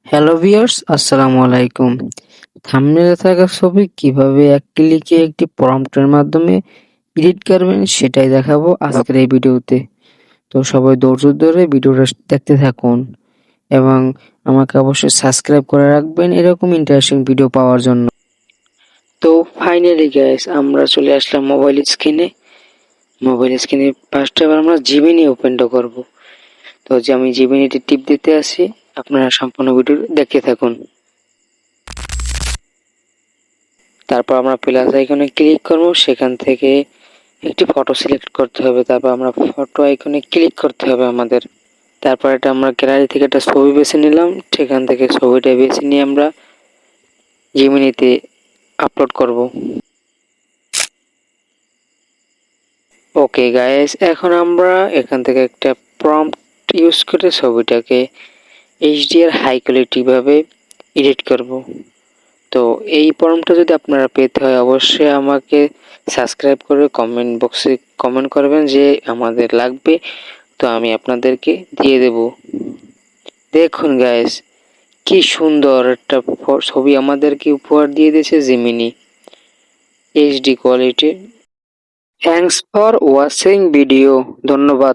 Hello viewers, আসসালামু আলাইকুম। থাম্বনেলে থাকা ছবি কিভাবে এক ক্লিকে একটি প্রম্পটের মাধ্যমে এডিট করবেন সেটাই দেখাবো আজকের এই ভিডিওতে। তো সবাই ধৈর্য ধরে ভিডিওটা দেখতে থাকুন এবং আমাকে অবশ্যই সাবস্ক্রাইব করে রাখবেন এরকম ইন্টারেস্টিং ভিডিও পাওয়ার জন্য। তো ফাইনালি গাইস আমরা চলে আসলাম মোবাইল স্ক্রিনে ফার্স্টে এবার আমরা জিমিনি ওপেনটা করব। তো যে আমি জিমিনিতে টিপ দিতে আসি, আপনারা সম্পূর্ণ ভিডিও দেখতে থাকুন। তারপর আমরা প্লাস আইকনে ক্লিক করব, সেখান থেকে একটি ফটো সিলেক্ট করতে হবে। তারপর আমরা ফটো আইকনে ক্লিক করতে হবে আমাদের। তারপর এটা আমরা গ্যালারি থেকে একটা ছবি বেছে নিলাম, সেখান থেকে ছবিটা বেছে নিয়ে আমরা জিমিনিতে আপলোড করব। ওকে গাইস, এখন আমরা এখান থেকে একটা প্রম্পট ইউজ করে ছবিটাকে এইচডিআর হাই কোয়ালিটি ভাবে এডিট করব। তো এই প্রম্পটটা যদি আপনারা পেতে হয় অবশ্যই আমাকে সাবস্ক্রাইব করে কমেন্ট বক্সে কমেন্ট করবেন যে আমাদের লাগবে, তো আমি আপনাদেরকে দিয়ে দেব। দেখুন গাইস, কি সুন্দর একটা ছবি আমাদেরকে উপহার দিয়ে দিয়েছে Gemini HD quality. Thanks for watching video. ধন্যবাদ।